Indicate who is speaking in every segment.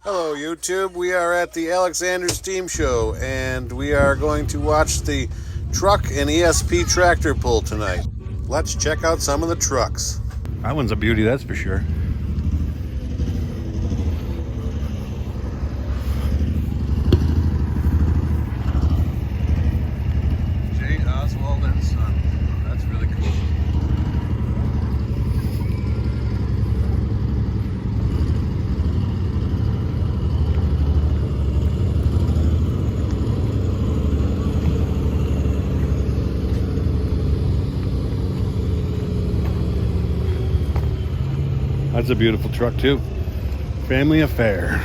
Speaker 1: Hello YouTube, we are at the Alexander Steam Show and we are going to watch the truck and ESP tractor pull tonight. Let's check out some of the trucks.
Speaker 2: That one's a beauty, that's for sure.
Speaker 1: J. Oswald and Son. That's really cool.
Speaker 2: That's a beautiful truck too. Family affair.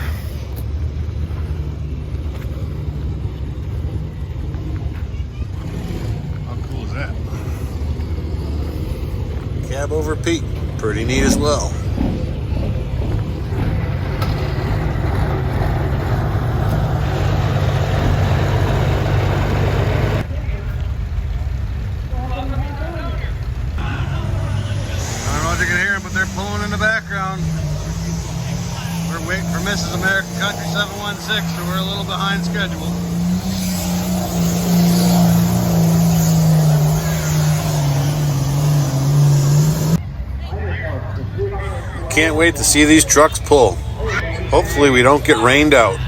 Speaker 2: How cool is that?
Speaker 1: Cab over Pete. Pretty neat as well.
Speaker 2: I don't know if you can hear them, but they're pulling in the background. We're waiting for Mrs. American Country 716, so we're a little behind schedule.
Speaker 1: Can't wait to see these trucks pull. Hopefully we don't get rained out.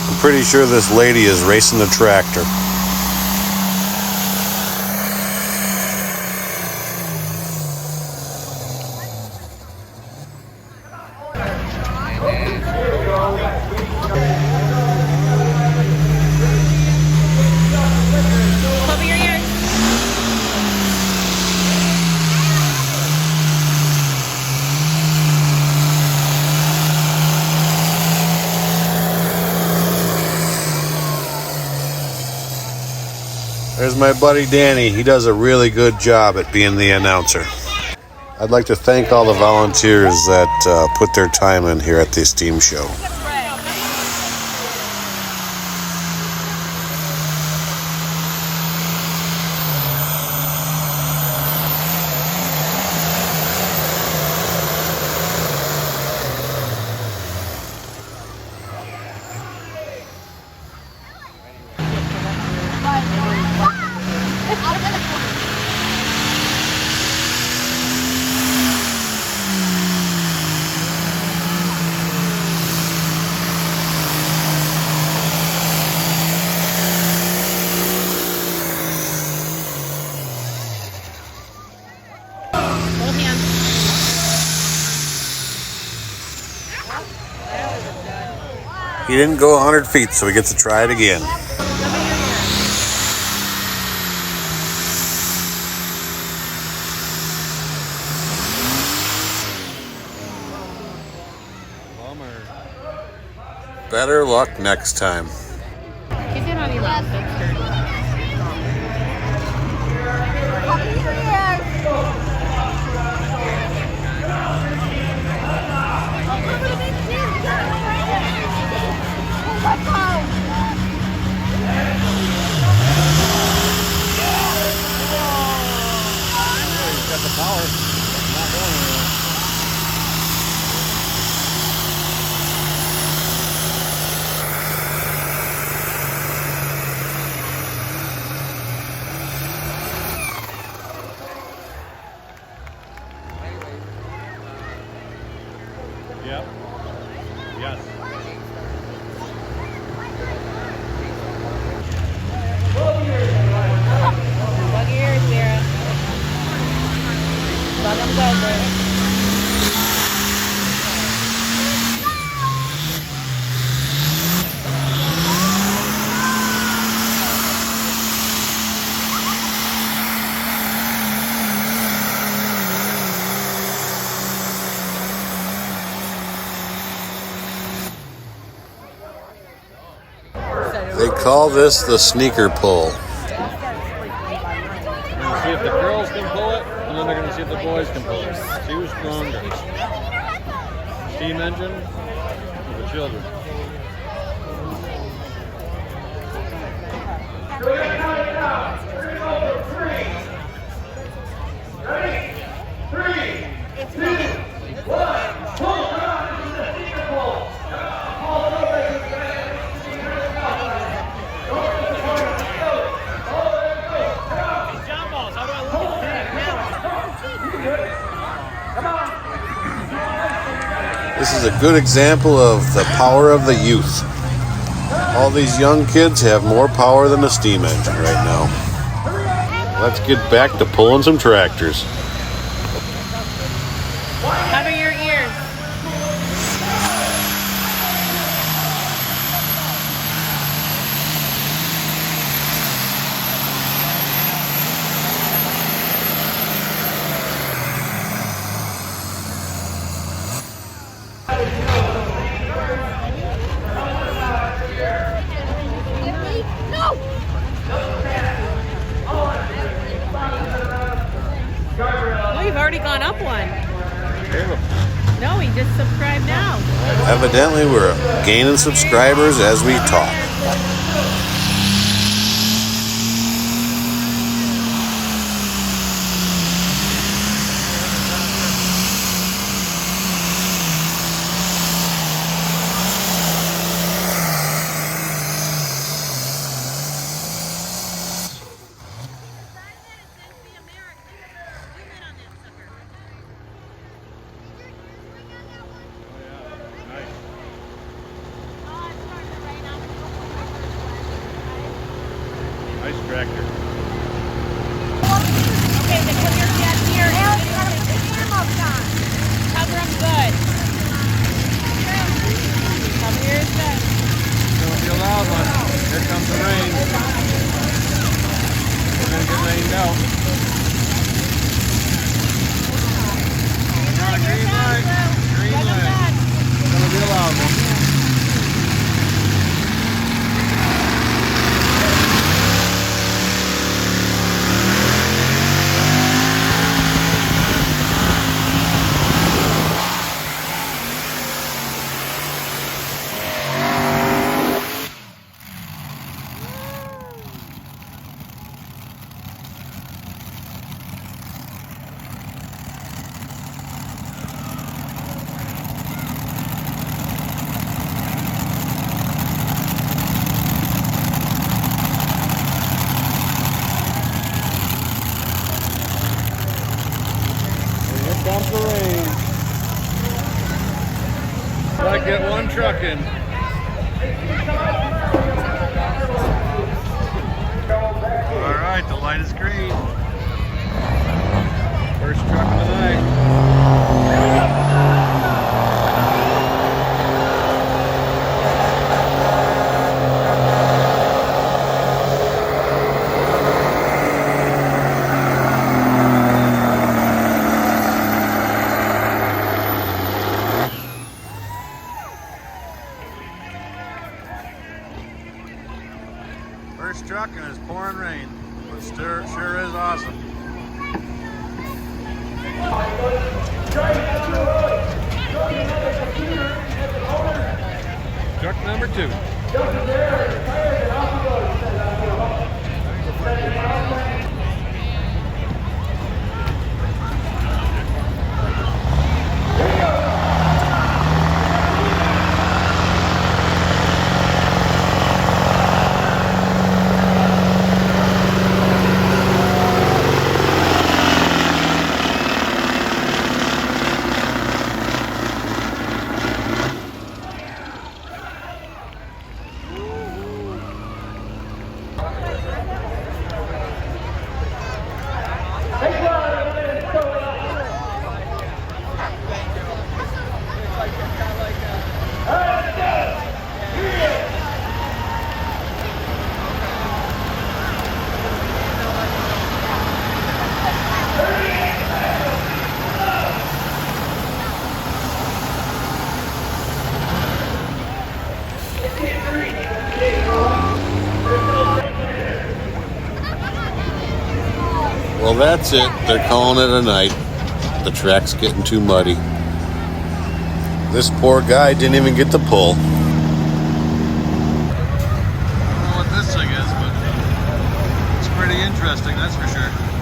Speaker 1: I'm pretty sure this lady is racing the tractor.
Speaker 3: Cover your ears.
Speaker 1: There's my buddy Danny. He does a really good job at being the announcer. I'd like to thank all the volunteers that put their time in here at this steam show.
Speaker 3: Both hands.
Speaker 1: He didn't go 100 feet, so he gets to try it again. Better luck next time.
Speaker 3: He's gonna be last fixture.
Speaker 2: Got the power. Not going anywhere.
Speaker 1: call this the sneaker pull.
Speaker 2: We're going to see if the girls can pull it, and then they're going to see if the boys can pull it. See who's stronger. Steam engine or the children?
Speaker 1: This is a good example of the power of the youth. All these young kids have more power than a steam engine right now. Let's get back to pulling some tractors.
Speaker 3: Cover your ears. Oh, you've already gone up one. No, he just subscribed now.
Speaker 1: Evidently, we're gaining subscribers as we talk.
Speaker 2: Nice tractor.
Speaker 3: Okay, then put your head here. Cover them good. Cover yours good.
Speaker 2: It's going to be a loud one. Here comes the rain. We're going to get rained out. Got a green light. Green light. It's going to be a loud one. Comes the rain. Might get one truck in. All right, the light is green. First truck of the night. First truck and it's pouring rain. It sure is awesome. Truck number 2.
Speaker 1: Well, that's it. They're calling it a night. The track's getting too muddy. This poor guy didn't even get the pull.
Speaker 2: I don't know what this thing is, but it's pretty interesting, that's for sure.